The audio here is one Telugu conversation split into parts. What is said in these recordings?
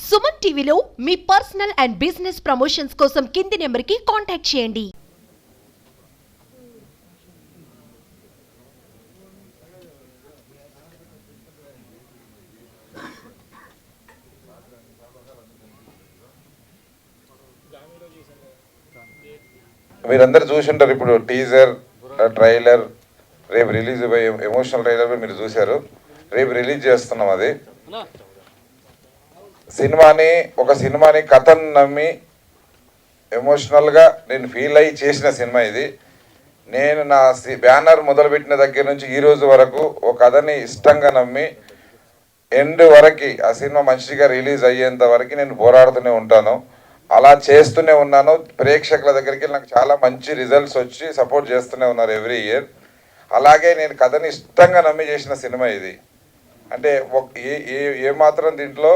సుమన్ టీవీలో మీ పర్సనల్ అండ్ బిజినెస్ ప్రమోషన్స్ కోసం కింది నెంబర్కి కాంటాక్ట్ చేయండి. మీరందరూ చూసింటారు. ఇప్పుడు టీజర్, ట్రైలర్, రేపు రిలీజ్ అయ్యే ఎమోషనల్ ట్రైలర్ మీరు చూశారు. రేపు రిలీజ్ చేస్తున్నాం. అది ఒక సినిమాని కథను నమ్మి ఎమోషనల్గా నేను ఫీల్ అయ్యి చేసిన సినిమా ఇది. నేను నా బ్యానర్ మొదలుపెట్టిన దగ్గర నుంచి ఈ రోజు వరకు ఒక కథని ఇష్టంగా నమ్మి ఎండ్ వరకు ఆ సినిమా మంచిగా రిలీజ్ అయ్యేంత వరకు నేను పోరాడుతూనే ఉంటాను. అలా చేస్తూనే ఉన్నాను. ప్రేక్షకుల దగ్గరికి నాకు చాలా మంచి రిజల్ట్స్ వచ్చి సపోర్ట్ చేస్తూనే ఉన్నారు ఎవ్రీ ఇయర్. అలాగే నేను కథని ఇష్టంగా నమ్మి చేసిన సినిమా ఇది. అంటే ఏ మాత్రం దీంట్లో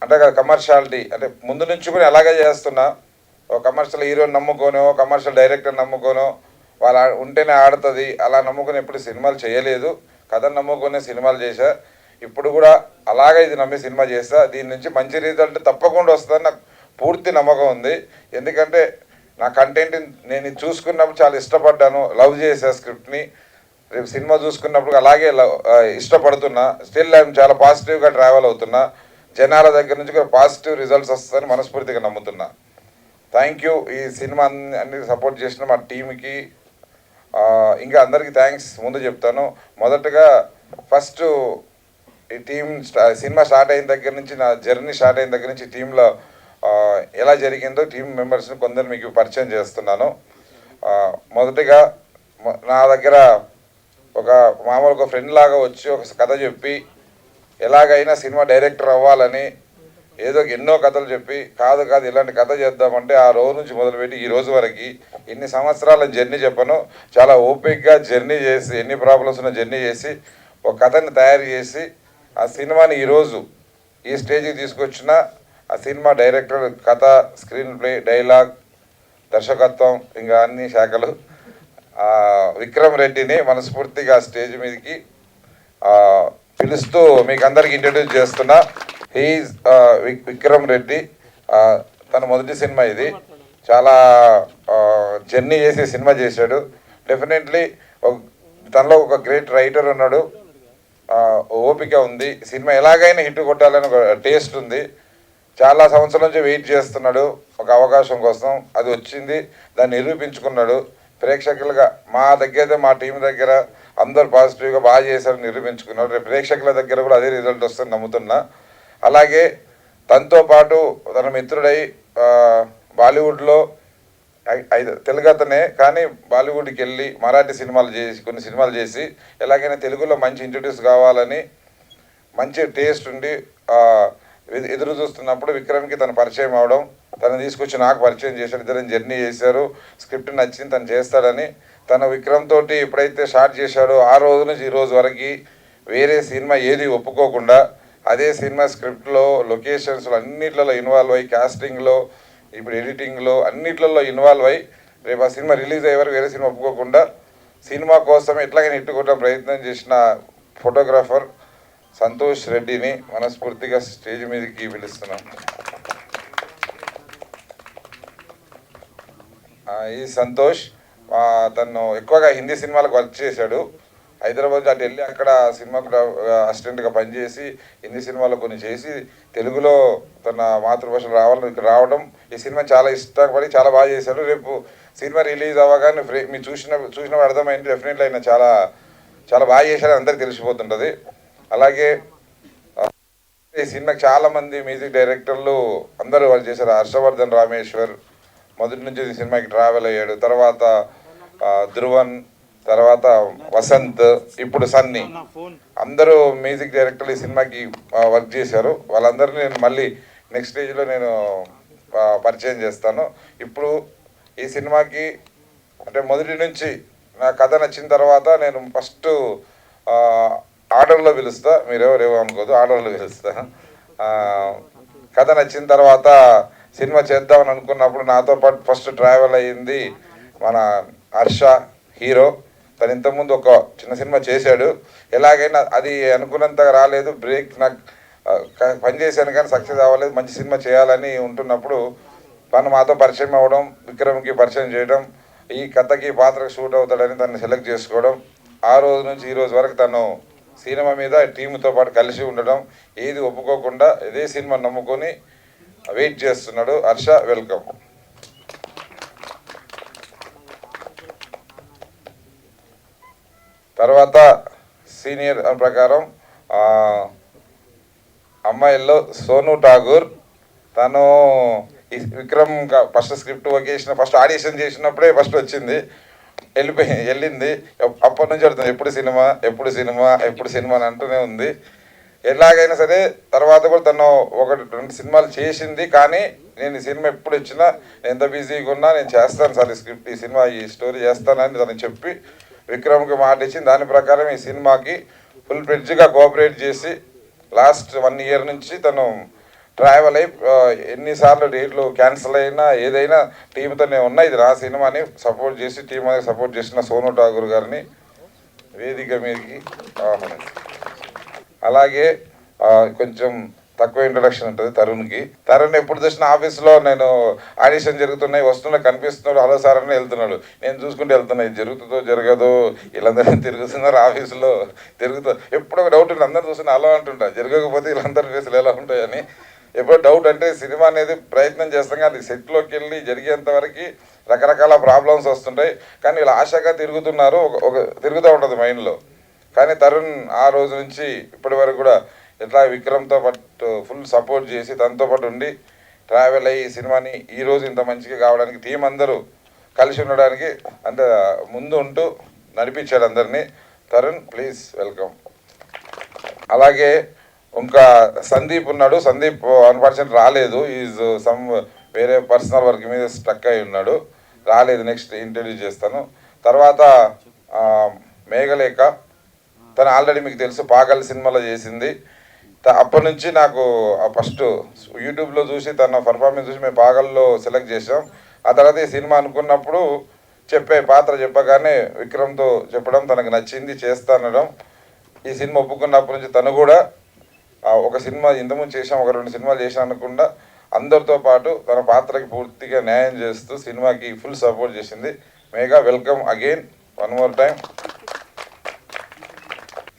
అంటే కమర్షియాలిటీ అంటే ముందు నుంచి కూడా అలాగే చేస్తున్నా. ఒక కమర్షియల్ హీరోని నమ్ముకోనో, కమర్షియల్ డైరెక్టర్ నమ్ముకోనో, వాళ్ళ ఉంటేనే ఆడుతుంది అలా నమ్ముకొని ఎప్పుడు సినిమాలు చేయలేదు. కథను నమ్ముకునే సినిమాలు చేశా. ఇప్పుడు కూడా అలాగే ఇది నమ్మి సినిమా చేస్తా. దీని నుంచి మంచి రిజల్ట్ తప్పకుండా వస్తుందని నాకు పూర్తి నమ్మకం ఉంది. ఎందుకంటే నా కంటెంట్ నేను చూసుకున్నప్పుడు చాలా ఇష్టపడ్డాను, లవ్ చేసా స్క్రిప్ట్ని. రేపు సినిమా చూసుకున్నప్పుడు అలాగే ఇష్టపడుతున్నా. స్టిల్ ఐఎమ్ చాలా పాజిటివ్గా ట్రావెల్ అవుతున్నా. జనాల దగ్గర నుంచి కూడా పాజిటివ్ రిజల్ట్స్ వస్తుందని మనస్ఫూర్తిగా నమ్ముతున్నా. Thank you. ఈ సినిమా అన్ని సపోర్ట్ చేసిన మా టీంకి ఇంకా అందరికీ థ్యాంక్స్ ముందు చెప్తాను. మొదటగా ఫస్ట్ ఈ టీం సినిమా స్టార్ట్ అయిన దగ్గర నుంచి, నా జర్నీ స్టార్ట్ అయిన దగ్గర నుంచి టీంలో ఎలా జరిగిందో టీం మెంబర్స్ని కొందరు మీకు పరిచయం చేస్తున్నాను. మొదటిగా నా దగ్గర మామూలు ఒక ఫ్రెండ్ లాగా వచ్చి ఒక కథ చెప్పి ఎలాగైనా సినిమా డైరెక్టర్ అవ్వాలని ఎన్నో కథలు చెప్పి కాదు ఇలాంటి కథ చేద్దామంటే ఆ రోజు నుంచి మొదలుపెట్టి ఈ రోజు వరకు ఇన్ని సంవత్సరాల జర్నీ చెప్పను. చాలా ఓపిక్గా జర్నీ చేసి, ఎన్ని ప్రాబ్లమ్స్ ఉన్న జర్నీ చేసి ఒక కథని తయారు చేసి ఆ సినిమాని ఈరోజు ఈ స్టేజ్కి తీసుకొచ్చిన ఆ సినిమా డైరెక్టర్, కథ, స్క్రీన్ ప్లే, డైలాగ్, దర్శకత్వం ఇంకా అన్ని శాఖలు విక్రమ్ రెడ్డిని మనస్ఫూర్తిగా స్టేజ్ మీదకి పిలుస్తూ మీకు అందరికి ఇంట్రడ్యూస్ చేస్తున్నా. హీఈస్ విక్రమ్ రెడ్డి. తన మొదటి సినిమా ఇది. చాలా జర్నీ చేసి సినిమా చేశాడు. డెఫినెట్లీ తనలో ఒక గ్రేట్ రైటర్ ఉన్నాడు, ఓపిక ఉంది, సినిమా ఎలాగైనా హిట్ కొట్టాలని ఒక టేస్ట్ ఉంది. చాలా సంవత్సరాల నుంచి వెయిట్ చేస్తున్నాడు ఒక అవకాశం కోసం. అది వచ్చింది, దాన్ని నిరూపించుకున్నాడు. ప్రేక్షకులుగా మా టీం దగ్గర అందరు పాజిటివ్గా బాగా చేశారని నిరూపించుకున్నారు. రేపు ప్రేక్షకుల దగ్గర కూడా అదే రిజల్ట్ వస్తుందని నమ్ముతున్నా. అలాగే తనతో పాటు తన మిత్రుడై బాలీవుడ్లో తెలుగు అతనే కానీ బాలీవుడ్కి వెళ్ళి మరాఠీ సినిమాలు చేసి కొన్ని సినిమాలు చేసి ఎలాగైనా తెలుగులో మంచి ఇంట్రడ్యూస్ కావాలని మంచి టేస్ట్ ఉండి ఎదురు చూస్తున్నప్పుడు విక్రమ్కి తను పరిచయం అవడం, తను తీసుకొచ్చి నాకు పరిచయం చేశాడు. ఇద్దరం జర్నీ చేశారు. స్క్రిప్ట్ నచ్చింది, తను చేస్తాడని. తను విక్రమ్ తోటి ఎప్పుడైతే స్టార్ట్ చేశాడో ఆ రోజు నుంచి ఈ రోజు వరకు వేరే సినిమా ఏది ఒప్పుకోకుండా అదే సినిమా స్క్రిప్ట్లో, లొకేషన్స్లో అన్నిట్లలో ఇన్వాల్వ్ అయ్యి, కాస్టింగ్లో, ఇప్పుడు ఎడిటింగ్లో అన్నిట్లలో ఇన్వాల్వ్ అయ్యి రేపు ఆ సినిమా రిలీజ్ అయ్యే వరకు వేరే సినిమా ఒప్పుకోకుండా సినిమా కోసం ఎట్లాగైనా హిట్ కొట్టడం ప్రయత్నం చేసిన ఫోటోగ్రాఫర్ సంతోష్ రెడ్డిని మనస్ఫూర్తిగా స్టేజ్ మీదకి పిలుస్తున్నాం. ఈ సంతోష్ తను ఎక్కువగా హిందీ సినిమాలకు వర్క్ చేశాడు. హైదరాబాద్ అటు వెళ్ళి అక్కడ సినిమాకు అసిస్టెంట్గా పనిచేసి హిందీ సినిమాలో కొన్ని చేసి తెలుగులో తన మాతృభాషలో రావడం ఈ సినిమా చాలా ఇష్టపడి చాలా బాగా చేశాడు. రేపు సినిమా రిలీజ్ అవ్వగానే మీరు చూసిన అర్థమైంది. డెఫినెట్లీ ఆయన చాలా చాలా బాగా చేశారని అందరికీ తెలిసిపోతుంటుంది. అలాగే ఈ సినిమాకి చాలామంది మ్యూజిక్ డైరెక్టర్లు అందరూ వాళ్ళు చేశారు. హర్షవర్ధన్ రామేశ్వర్ మొదటి నుంచి ఈ సినిమాకి ట్రావెల్ అయ్యాడు. తర్వాత ధ్రువన్, తర్వాత వసంత్, ఇప్పుడు సన్నీ, అందరూ మ్యూజిక్ డైరెక్టర్లు ఈ సినిమాకి వర్క్ చేశారు. వాళ్ళందరినీ నేను మళ్ళీ నెక్స్ట్ స్టేజ్లో నేను పరిచయం చేస్తాను. ఇప్పుడు ఈ సినిమాకి అంటే మొదటి నుంచి నా కథ నచ్చిన తర్వాత నేను ఫస్ట్ ఆర్డర్లో పిలుస్తా, మీరెవరేమో అనుకోదు, ఆర్డర్లో పిలుస్తా. కథ నచ్చిన తర్వాత సినిమా చేద్దామని అనుకున్నప్పుడు నాతో పాటు ఫస్ట్ ట్రావెల్ అయ్యింది మన హర్ష హీరో. తను ఇంతకుముందు ఒక చిన్న సినిమా చేశాడు. ఎలాగైనా అది అనుకున్నంతగా రాలేదు. బ్రేక్ నాకు పనిచేశాను కానీ సక్సెస్ అవ్వలేదు, మంచి సినిమా చేయాలని ఉంటున్నప్పుడు తను మాతో పరిచయం అవ్వడం, విక్రమ్కి పరిచయం చేయడం, ఈ కథకి పాత్రకు షూట్ అవుతాడని తను సెలెక్ట్ చేసుకోవడం, ఆ రోజు నుంచి ఈ రోజు వరకు తను సినిమా మీద టీంతో పాటు కలిసి ఉండడం, ఏది ఒప్పుకోకుండా ఇదే సినిమా నమ్ముకొని వెయిట్ చేస్తున్నాడు. హర్ష, వెల్కమ్. తర్వాత సీనియర్ ప్రకారం అమ్మాయిల్లో సోను ఠాగూర్, తను ఈ Vikram first script occasion first audition చేసినప్పుడే ఫస్ట్ వచ్చింది, వెళ్ళింది. అప్పటి నుంచి అడుగుతుంది ఎప్పుడు సినిమా ఎప్పుడు సినిమా ఎప్పుడు సినిమా అని అంటూనే ఉంది. ఎలాగైనా సరే తర్వాత కూడా తను 1-2 సినిమాలు చేసింది. కానీ నేను ఈ సినిమా ఎప్పుడు ఇచ్చినా ఎంత బిజీగా ఉన్నా నేను చేస్తాను సార్, ఈ స్క్రిప్ట్ ఈ సినిమా ఈ స్టోరీ చేస్తానని తను చెప్పి విక్రమ్కి మాట ఇచ్చింది. దాని ప్రకారం ఈ సినిమాకి ఫుల్ ఫ్లెడ్జ్గా కోఆపరేట్ చేసి లాస్ట్ 1 ఇయర్ నుంచి తను ట్రావెల్ అయ్యి ఎన్నిసార్లు డేట్లు క్యాన్సిల్ అయినా ఏదైనా టీంతోనే ఉన్నా ఇది నా సినిమాని సపోర్ట్ చేసి టీం అనేది సపోర్ట్ చేసిన సోను ఠాగూర్ గారిని వేదిక మీదకి అలాగే కొంచెం తక్కువ ఇంట్రొడక్షన్ ఉంటుంది తరుణ్కి. తరుణ్ ఎప్పుడు చూసిన ఆఫీస్లో నేను ఆడిషన్ జరుగుతున్నాయి వస్తున్నా కనిపిస్తున్నాడు, హలో సార్ అని వెళ్తున్నాడు. నేను చూసుకుంటూ వెళ్తున్నా, ఇది జరుగుతుందో జరగదో, వీళ్ళందరూ తిరుగుతున్నారు ఆఫీసులో తిరుగుతూ. ఎప్పుడు ఒక డౌట్ ఉంది, అందరూ చూస్తున్నా అలా అంటుంటా, జరగకపోతే వీళ్ళందరి ఫేసులు ఎలా ఉంటాయని ఎప్పుడో డౌట్. అంటే సినిమా అనేది ప్రయత్నం చేస్తాం కానీ అది సెట్లోకి వెళ్ళి జరిగేంత వరకు రకరకాల ప్రాబ్లమ్స్ వస్తుంటాయి. కానీ వీళ్ళు ఆశగా తిరుగుతున్నారు, ఒక తిరుగుతూ ఉంటుంది మైండ్లో. కానీ తరుణ్ ఆ రోజు నుంచి ఇప్పటి వరకు కూడా ఇట్లా విక్రమ్తో పాటు ఫుల్ సపోర్ట్ చేసి తనతో పాటు ఉండి ట్రావెల్ అయ్యి ఈ సినిమాని ఈరోజు ఇంత మంచిగా కావడానికి టీం అందరూ కలిసి ఉండడానికి అంటే ముందు ఉంటూ నడిపించాడు అందరినీ. Tarun, please welcome. అలాగే ఇంకా సందీప్ ఉన్నాడు. సందీప్ 1% రాలేదు, ఈజ్ సమ్ వేరే పర్సనల్ వర్క్ మీద స్ట్రక్ అయి ఉన్నాడు, రాలేదు. నెక్స్ట్ ఇంట్రడ్యూస్ చేస్తాను. తర్వాత మేఘలేఖ, తను ఆల్రెడీ మీకు తెలుసు పాగల్ సినిమాలో చేసింది. అప్పటి నుంచి నాకు ఫస్ట్ యూట్యూబ్లో చూసి తన పర్ఫార్మెన్స్ చూసి మేము పాగల్లో సెలెక్ట్ చేసాం. ఆ తర్వాత ఈ సినిమా అనుకున్నప్పుడు పాత్ర చెప్పగానే విక్రమ్తో చెప్పడం తనకు నచ్చింది చేస్తానడం. ఈ సినిమా ఒప్పుకున్నప్పటి నుంచి తను కూడా ఒక సినిమా ఇంతకుముందు చేసాం, 1-2 సినిమాలు చేసాం అనకుండా అందరితో పాటు తన పాత్రకి పూర్తిగా న్యాయం చేస్తూ సినిమాకి ఫుల్ సపోర్ట్ చేసింది. Megha, welcome again 1 more time.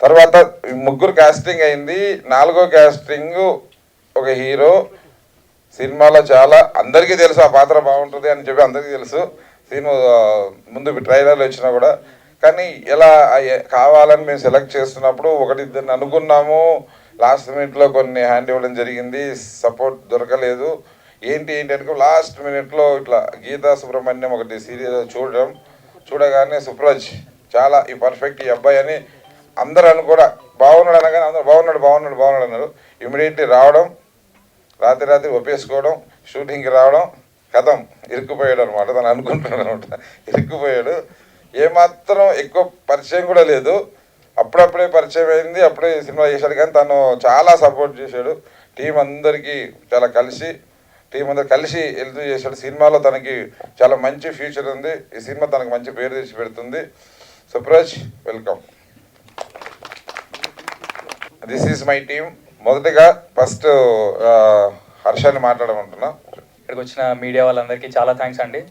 తర్వాత 3 కాస్టింగ్ అయింది. 4వ కాస్టింగ్ ఒక హీరో. సినిమాలో చాలా అందరికీ తెలుసు ఆ పాత్ర బాగుంటుంది అని చెప్పి అందరికీ తెలుసు, సినిమా ముందు ట్రైలర్లు వచ్చినా కూడా. కానీ ఎలా కావాలని మేము సెలెక్ట్ చేస్తున్నప్పుడు 1-2 అనుకున్నాము, లాస్ట్ మినిట్లో కొన్ని హ్యాండ్ ఇవ్వడం జరిగింది, సపోర్ట్ దొరకలేదు. ఏంటి అనుకో లాస్ట్ మినిట్లో ఇట్లా గీతా సుబ్రహ్మణ్యం ఒకటి సీరియల్ చూడగానే సుప్రజ్ చాలా ఈ పర్ఫెక్ట్ ఈ అబ్బాయి అని అందరూ అనుకోడా బాగున్నాడు అనగానే అందరూ బాగున్నాడు అన్నారు. ఇమీడియట్లీ రావడం, రాత్రి ఒప్పేసుకోవడం, షూటింగ్కి రావడం, కథం ఇరుక్కుపోయాడు అనమాట. తను అనుకుంటున్నాడు అనమాట, ఇరుక్కుపోయాడు. ఏమాత్రం ఎక్కువ పరిచయం కూడా లేదు, అప్పుడప్పుడే పరిచయం అయింది, అప్పుడే సినిమా చేశాడు. కానీ తను చాలా సపోర్ట్ చేశాడు, టీం అందరికీ చాలా కలిసి వెళ్తూ చేశాడు. సినిమాలో తనకి చాలా మంచి ఫ్యూచర్ ఉంది, ఈ సినిమా తనకు మంచి పేరు తెచ్చి పెడుతుంది. Supraj, welcome. This is my team. మొదటిగా ఫస్ట్ హర్షాన్ని మాట్లాడమంటున్నా. ఇక్కడికి వచ్చిన మీడియా వాళ్ళందరికీ చాలా థ్యాంక్స్ అండి.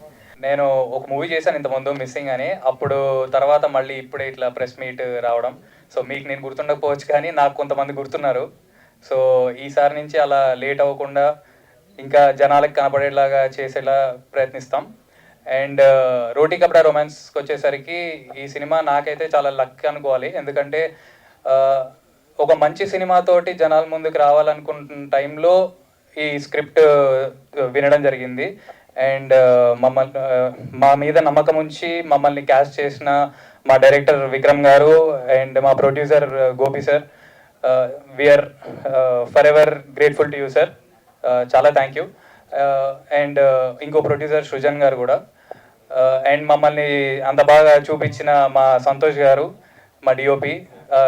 నేను ఒక మూవీ చేశాను ఇంతకుముందు మిస్సింగ్ అని, అప్పుడు తర్వాత మళ్ళీ ఇప్పుడే ఇట్లా ప్రెస్ మీట్ రావడం. సో మీకు నేను గుర్తుండకపోవచ్చు కానీ నాకు కొంతమంది గుర్తున్నారు. సో ఈసారి నుంచి అలా లేట్ అవ్వకుండా ఇంకా జనాలకు కనపడేలాగా చేసేలా ప్రయత్నిస్తాం. అండ్ రోటీ కపడా రొమాన్స్కి వచ్చేసరికి ఈ సినిమా నాకైతే చాలా లక్ అనుకోవాలి. ఎందుకంటే ఒక మంచి సినిమాతోటి జనాల ముందుకు రావాలనుకుంటున్న టైంలో ఈ స్క్రిప్ట్ వినడం జరిగింది. అండ్ మా మీద నమ్మకం ఉంచి మమ్మల్ని క్యాస్ట్ చేసిన మా డైరెక్టర్ విక్రమ్ గారు అండ్ మా producer Gopi sir, we are forever grateful to you sir, చాలా థ్యాంక్ యూ. అండ్ ఇంకో ప్రొడ్యూసర్ సృజన్ గారు కూడా. అండ్ మమ్మల్ని అంత బాగా చూపించిన మా సంతోష్ గారు, మా డిఓపి,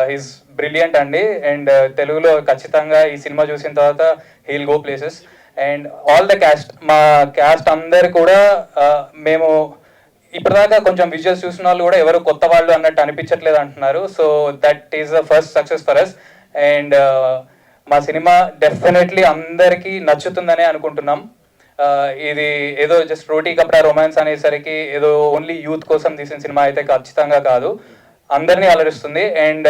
హీస్ బ్రిలియంట్ అండి. అండ్ తెలుగులో ఖచ్చితంగా ఈ సినిమా చూసిన తర్వాత he'll go places. And all the cast, మా క్యాస్ట్ అందరు కూడా మేము ఇప్పటిదాకా కొంచెం విజువల్స్ చూసిన వాళ్ళు కూడా ఎవరు కొత్త వాళ్ళు అన్నట్టు అనిపించట్లేదు అంటున్నారు. So that is the first success for us. And మా సినిమా డెఫినెట్లీ అందరికీ నచ్చుతుందనే అనుకుంటున్నాం. ఇది ఏదో జస్ట్ రోటీ కపడా రొమాన్స్ అనేసరికి ఏదో ఓన్లీ యూత్ కోసం తీసిన సినిమా అయితే ఖచ్చితంగా కాదు, అందరినీ అలరిస్తుంది. And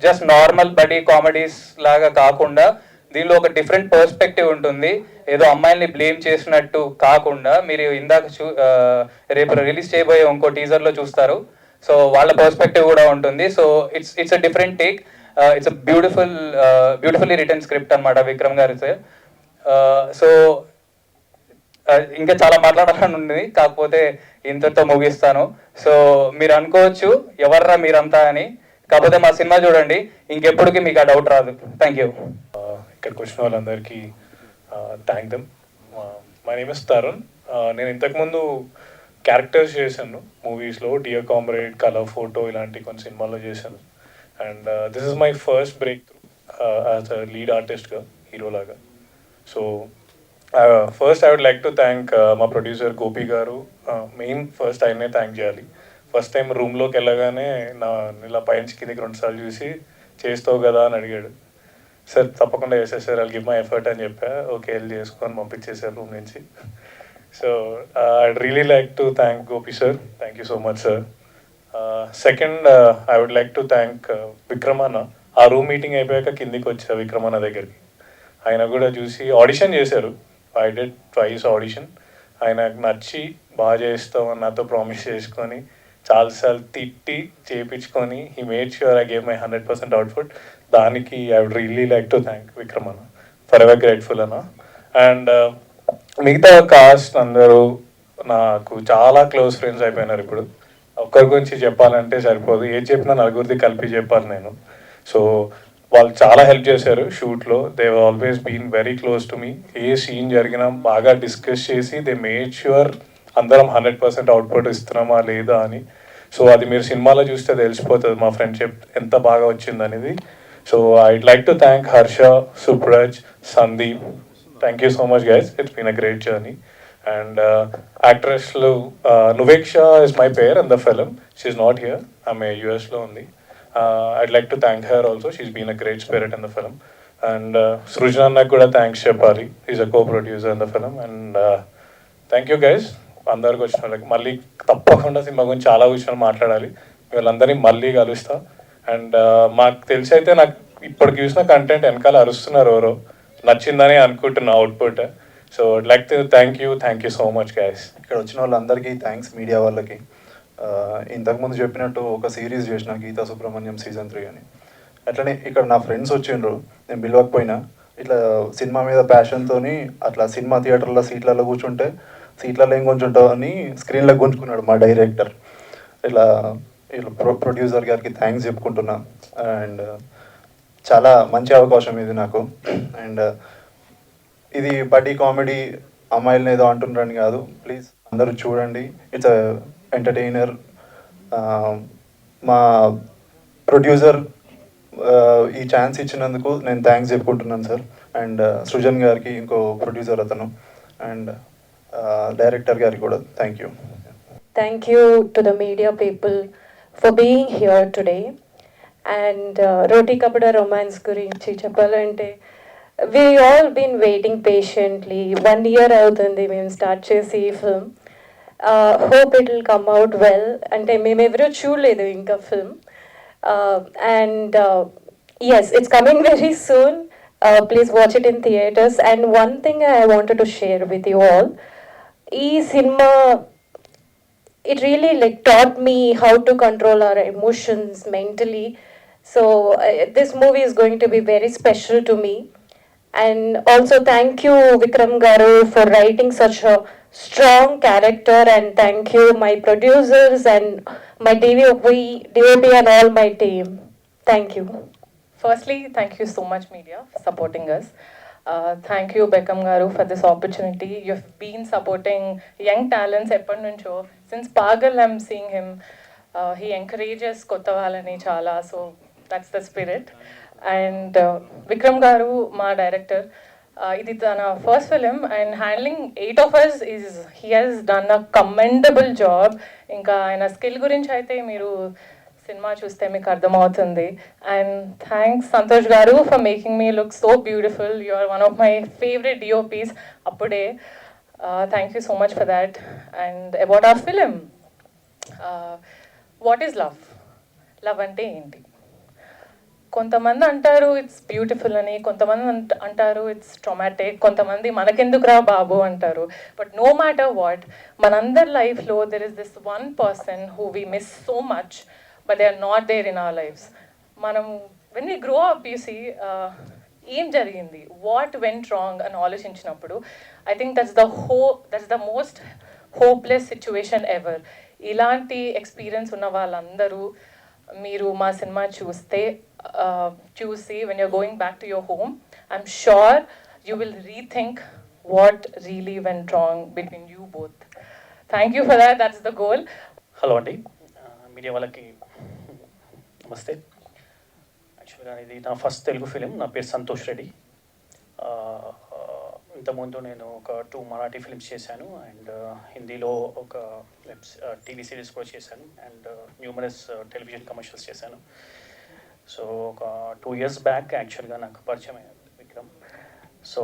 just normal buddy comedies లాగా కాకుండా దీనిలో ఒక డిఫరెంట్ పర్స్పెక్టివ్ ఉంటుంది. ఏదో అమ్మాయిల్ని బ్లేమ్ చేసినట్టు కాకుండా మీరు ఇందాక రేపు రిలీజ్ చేయబోయే ఇంకో టీజర్లో చూస్తారు. సో వాళ్ళ పర్స్పెక్టివ్ కూడా ఉంటుంది. So it's a different take. It's a beautifully written script అనమాట విక్రమ్ గారి సార్. సో ఇంకా చాలా మాట్లాడాలని ఉంది, కాకపోతే ఇంతతో ముగిస్తాను. సో మీరు అనుకోవచ్చు ఎవర్రా మీరంతా అని, కాకపోతే మా సినిమా చూడండి, ఇంకెప్పటికీ మీకు ఆ డౌట్ రాదు. Thank you. ఇక్కడికి వచ్చిన వాళ్ళందరికీ thank them. My name is Tarun. నేను ఇంతకుముందు క్యారెక్టర్స్ చేశాను మూవీస్లో, డియర్ కామ్రేడ్, కలర్ ఫోటో ఇలాంటి కొన్ని సినిమాల్లో చేశాను. And this is my first break through as a lead ఆర్టిస్ట్గా, హీరోలాగా. So first I would like to thank మా producer Gopi garu. Main first ఆయనే థ్యాంక్ చేయాలి. ఫస్ట్ టైం రూమ్లోకి వెళ్ళగానే ఇలా పైనుంచి కిందికి 2 సార్లు చూసి చేస్తావు కదా అని అడిగాడు. సార్ తప్పకుండా చేసేసారు, ఐల్ గివ్ మై ఎఫర్ట్ అని చెప్పా. ఓకే వెళ్ళి చేసుకొని పంపించేసారు రూమ్ నుంచి. So I'd really like to thank Gopi sir. Thank you so much sir. Second I would like to thank Vikram అన్న. ఆ రూమ్ మీటింగ్ అయిపోయాక కిందికి వచ్చా విక్రమ్ అన్న దగ్గరికి. ఆయన కూడా చూసి ఆడిషన్ చేశారు. I did twice audition. ఆయనకు నచ్చి బాగా చేస్తామని నాతో ప్రామిస్ చేసుకొని చాలాసార్లు తిట్టి చేయించుకొని he made sure I gave my 100% output. దానికి I would really like to thank Vikram anna. Forever grateful anna. And మిగతా కాస్ట్ అందరూ నాకు చాలా క్లోజ్ ఫ్రెండ్స్ అయిపోయినారు. ఇప్పుడు ఒక్కరి గురించి చెప్పాలంటే సరిపోదు, ఏది చెప్పినా నలుగురిది కలిపి చెప్పాలి నేను. సో వాళ్ళు చాలా హెల్ప్ చేశారు షూట్లో. They always been very close to me. ఏ సీన్ జరిగినా బాగా డిస్కస్ చేసి దే మేడ్ ష్యూర్ అందరం 100% అవుట్పుట్ ఇస్తున్నామా లేదా అని. సో అది మీరు సినిమాలో చూస్తే తెలిసిపోతుంది మా ఫ్రెండ్షిప్ ఎంత బాగా వచ్చిందనేది. So I'd like to thank Harsha, Subraj, Sandeep. Thank you so much guys, it's been a great journey. And యాక్ట్రెస్లు Nuveksha is my pair in the film. She is not here, ఆమె యూఎస్లో ఉంది. I'd like to thank her also. She's been a great spirit in the film. And Srujan నాకు కూడా థ్యాంక్స్ చెప్పాలి. He's a co-producer in the film. And thank you guys. అందరికి వచ్చిన వాళ్ళకి మళ్ళీ తప్పకుండా సినిమా గురించి చాలా విషయాలు మాట్లాడాలి. వీళ్ళందరినీ మళ్ళీ కలుస్తా. అండ్ మాకు తెలిసి అయితే నాకు ఇప్పటికి చూసిన కంటెంట్ వెనకాల అరుస్తున్నారు ఎవరో, నచ్చిందని అనుకుంటున్నా output. So I'd like to thank you so much guys. ఇక్కడ వచ్చిన వాళ్ళందరికీ థ్యాంక్స్, మీడియా వాళ్ళకి. ఇంతకుముందు చెప్పినట్టు ఒక సిరీస్ చేసిన గీతా సుబ్రహ్మణ్యం సీజన్ 3 అని. అట్లనే ఇక్కడ నా ఫ్రెండ్స్ వచ్చిండ్రు, నేను పిలవకపోయినా ఇట్లా సినిమా మీద ప్యాషన్తో అట్లా సినిమా థియేటర్లో సీట్లలో కూర్చుంటే సీట్లలో ఏం కొంచుంటావు అని స్క్రీన్లో గుంజుకున్నాడు మా డైరెక్టర్. ఇలా ప్రొడ్యూసర్ గారికి థ్యాంక్స్ చెప్పుకుంటున్నా. అండ్ చాలా మంచి అవకాశం ఇది నాకు. అండ్ ఇది బడ్డీ కామెడీ అమ్మాయిలను ఏదో అంటున్నారని కాదు, ప్లీజ్ అందరూ చూడండి. It's entertainer. మా ప్రొడ్యూసర్ ఈ ఛాన్స్ ఇచ్చినందుకు నేను థ్యాంక్స్ చెప్పుకుంటున్నాను సార్. అండ్ సృజన్ గారికి, ఇంకో ప్రొడ్యూసర్ అతను, అండ్ డైరెక్టర్ గారికి కూడా thank you. Thank you to the media people for being here today. And Roti Kapada Romance gurinchi cheppalante, we all been waiting patiently. 1 year avutundi మేము స్టార్ట్ చేసి ఈ film. Hope it will come out well. అంటే మేము ఎవరూ చూడలేదు ఇంకా film. And yes, it's coming very soon. Please watch it in theaters. And one thing I wanted to share with you all, ఈ cinema it really like taught me how to control our emotions mentally. So this movie is going to be very special to me. And also thank you Vikram garu for writing such a strong character, and thank you my producers and my DOP and all my team. Thank you. Firstly, thank you so much media for supporting us. Thank you Beckham garu for this opportunity. You've been supporting young talents eppadnuncho. Since Pagal I'm seeing him. He encourages kotta valani chala, so that's the spirit. And Vikram garu ma director, ఇది తన first film and handling 8 of us he has done a commendable job. ఇంకా ఆయన స్కిల్ గురించి అయితే మీరు సినిమా చూస్తే మీకు అర్థమవుతుంది. And thanks Santosh garu for making me look so beautiful. You are one of my favourite DOPs అప్పుడే. Thank you so much for that. And about our film, what is love? Love అంటే ఏంటి? కొంతమంది అంటారు ఇట్స్ బ్యూటిఫుల్ అని, కొంతమంది అంటారు ఇట్స్ ట్రామాటిక్, కొంతమంది మనకెందుకురా బాబు అంటారు. బట్ నో మ్యాటర్ వాట్, మనందరి లైఫ్లో there is this one person who we miss so much, but they are not there in our lives. మనం when we grow up you see ఏం జరిగింది, వాట్ వెంట్ రాంగ్ అని ఆలోచించినప్పుడు I think that's the most hopeless situation ever. ఇలాంటి ఎక్స్పీరియన్స్ ఉన్న వాళ్ళందరూ మీరు మా సినిమా చూసి when you're going back to your home, I'm sure you will rethink what really went wrong between you both. Thank you for that. That's the goal. Hello అండి, మీడియా వాళ్ళకి నమస్తే. యాక్చువల్గా ఇది నా ఫస్ట్ తెలుగు ఫిలిం. నా పేరు సంతోష్ రెడ్డి. ఇంతకుముందు నేను ఒక 2 మరాఠీ ఫిల్మ్స్ చేశాను అండ్ హిందీలో ఒక టీవీ సిరీస్ కూడా చేశాను అండ్ న్యూమరస్ టెలివిజన్ కమర్షియల్స్ చేశాను. సో ఒక 2 years బ్యాక్ యాక్చువల్గా నాకు పరిచయం అయ్యాను Vikram. So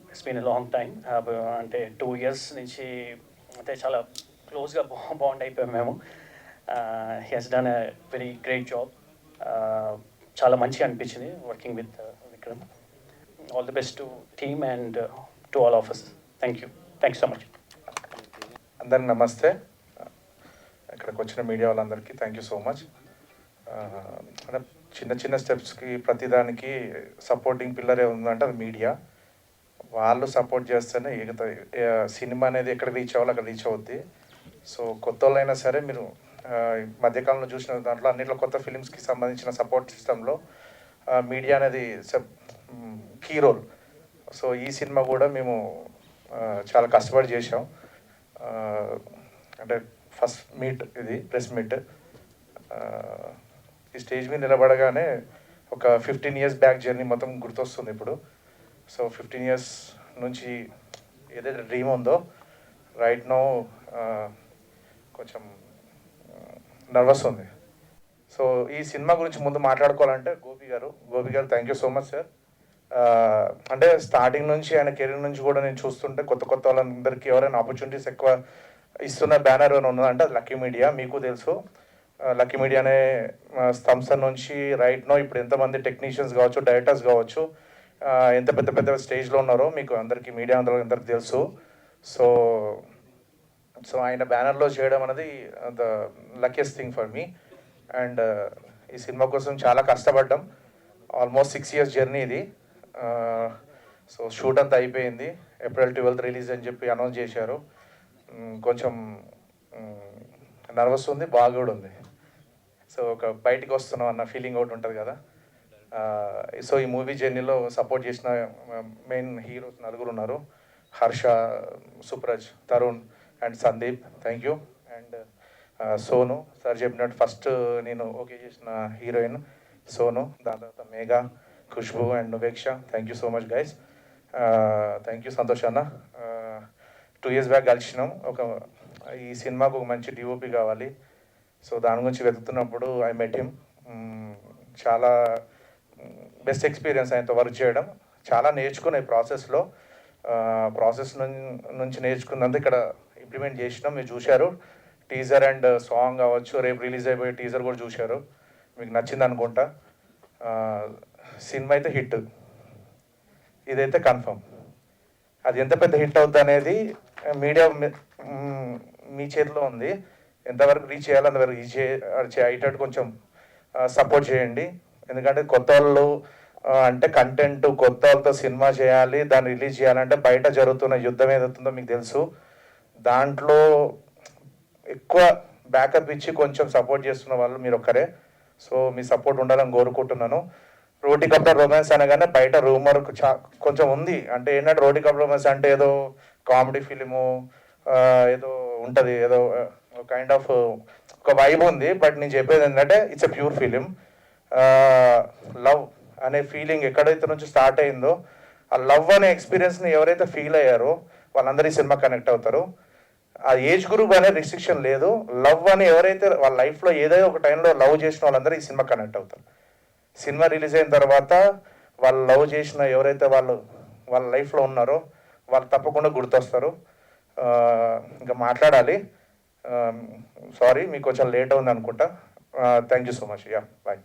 it's been a long time. అంటే 2 years నుంచి అంటే చాలా క్లోజ్గా బాండ్ అయిపోయాం మేము. He he's done a very great job. చాలా మంచిగా అనిపించింది working with Vikram. All the best to team and to all of us. Thank you so much. అందరికి నమస్తే. ఇక్కడికి వచ్చిన మీడియా వాళ్ళందరికీ థ్యాంక్ యూ సో మచ్. అంటే చిన్న చిన్న స్టెప్స్కి ప్రతిదానికి సపోర్టింగ్ పిల్లరే ఉందంటే అది మీడియా. వాళ్ళు సపోర్ట్ చేస్తేనే సినిమా అనేది ఎక్కడ రీచ్ అవ్వాలో అక్కడ రీచ్ అవుద్ది. సో కొత్త వాళ్ళైనా సరే మీరు మధ్యకాలంలో చూసిన దాంట్లో అన్నింటిలో కొత్త ఫిలిమ్స్కి సంబంధించిన సపోర్ట్ సిస్టంలో మీడియా అనేది కీ రోల్. సో ఈ సినిమా కూడా మేము చాలా కష్టపడి చేసాం. అంటే ఫస్ట్ మీట్ ఇది ప్రెస్ మీట్. ఈ స్టేజ్ మీద నిలబడగానే ఒక 15 years బ్యాక్ జర్నీ మొత్తం గుర్తొస్తుంది ఇప్పుడు. సో 15 years నుంచి ఏదైతే డ్రీమ్ ఉందో రైట్ నో కొంచెం నర్వస్ ఉంది. సో ఈ సినిమా గురించి ముందు మాట్లాడుకోవాలంటే గోపి గారు thank you so much sir. అంటే స్టార్టింగ్ నుంచి ఆయన కెరీర్ నుంచి కూడా నేను చూస్తుంటే కొత్త వాళ్ళందరికీ ఎవరైనా ఆపర్చునిటీస్ ఎక్కువ ఇస్తున్న బ్యానర్ అని ఉన్నదంటే అది లక్కీ మీడియా. మీకు తెలుసు లక్కీ మీడియా అనే సంస్థ నుంచి రైట్ నో ఇప్పుడు ఎంతమంది టెక్నీషియన్స్ కావచ్చు, డైరెక్టర్స్ కావచ్చు, ఎంత పెద్ద స్టేజ్లో ఉన్నారో మీకు అందరికీ మీడియా అందరికీ తెలుసు. సో ఆయన బ్యానర్లో చేయడం అనేది the luckiest thing for me. And ఈ సినిమా కోసం చాలా కష్టపడ్డాం. ఆల్మోస్ట్ 6 years జర్నీ ఇది. సో షూట్ అంతా అయిపోయింది. April 12th రిలీజ్ అని చెప్పి అనౌన్స్ చేశారు. కొంచెం నర్వస్ ఉంది, బాగా కూడా ఉంది. సో ఒక బయటికి వస్తున్నాం అన్న ఫీలింగ్ ఒకటి ఉంటుంది కదా. సో ఈ మూవీ జర్నీలో సపోర్ట్ చేసిన మెయిన్ హీరోస్ 4 ఉన్నారు. Harsha, Supraj, Tarun and Sandeep, thank you. And Sonu sir చెప్పినట్టు ఫస్ట్ నేను ఓకే చేసిన హీరోయిన్ సోను, దాని తర్వాత Megha, Khushbu and Nuveksha. Thank you so much guys. Thank you Santosh anna. 2 years back కలిసినాం. ఈ సినిమాకు ఒక మంచి డిఓపి కావాలి. సో దాని గురించి వెతుకుతున్నప్పుడు ఐ మెట్ హిమ్. చాలా బెస్ట్ ఎక్స్పీరియన్స్ ఆయనతో వర్క్ చేయడం. చాలా నేర్చుకునే ప్రాసెస్ నుంచి నేర్చుకున్నందుకు ఇక్కడ ఇంప్లిమెంట్ చేసినాం. మీరు చూశారు టీజర్ అండ్ సాంగ్ కావచ్చు, రేపు రిలీజ్ అయిపోయే టీజర్ కూడా చూశారు. మీకు నచ్చింది అనుకుంటా. సినిమా అయితే హిట్, ఇదైతే కన్ఫర్మ్. అది ఎంత పెద్ద హిట్ అవుద్ది అనేది మీడియా మీ చేతిలో ఉంది. ఎంతవరకు రీచ్ చేయాలో అంతవరకు రీచ్ అయ్యేటట్టు కొంచెం సపోర్ట్ చేయండి. ఎందుకంటే కొత్త వాళ్ళు అంటే కంటెంట్ కొత్త వాళ్ళతో సినిమా చేయాలి, దాన్ని రిలీజ్ చేయాలంటే బయట జరుగుతున్న యుద్ధం ఏదవుతుందో మీకు తెలుసు. దాంట్లో ఎక్కువ బ్యాకప్ ఇచ్చి కొంచెం సపోర్ట్ చేస్తున్న వాళ్ళు మీరు ఒక్కరే. సో మీ సపోర్ట్ ఉండాలని కోరుకుంటున్నాను. రోటీ కప్టర్ రొమాన్స్ అనగానే బయట రూమర్ కొంచెం ఉంది. అంటే ఏంటంటే రోటీ కప్టర్ రొమాన్స్ అంటే ఏదో కామెడీ ఫిలిము ఏదో ఉంటుంది, ఏదో కైండ్ ఆఫ్ ఒక వైబ్ ఉంది. బట్ నేను చెప్పేది ఏంటంటే it's a pure film. Love అనే ఫీలింగ్ ఎక్కడైతే నుంచి స్టార్ట్ అయిందో ఆ లవ్ అనే ఎక్స్పీరియన్స్ని ఎవరైతే ఫీల్ అయ్యారో వాళ్ళందరూ ఈ సినిమా కనెక్ట్ అవుతారు. ఆ ఏజ్ గ్రూప్ అనే రిస్ట్రిక్షన్ లేదు. లవ్ అని ఎవరైతే వాళ్ళ లైఫ్లో ఏదో ఒక టైంలో లవ్ చేసిన వాళ్ళందరూ ఈ సినిమా కనెక్ట్ అవుతారు. సినిమా రిలీజ్ అయిన తర్వాత వాళ్ళు లవ్ చేసిన ఎవరైతే వాళ్ళ లైఫ్లో ఉన్నారో వాళ్ళు తప్పకుండా గుర్తొస్తారు. ఇంకా మాట్లాడాలి. సారీ మీకు కొంచెం లేట్ ఉంది అనుకుంటా. Thank you so much. Yeah bye.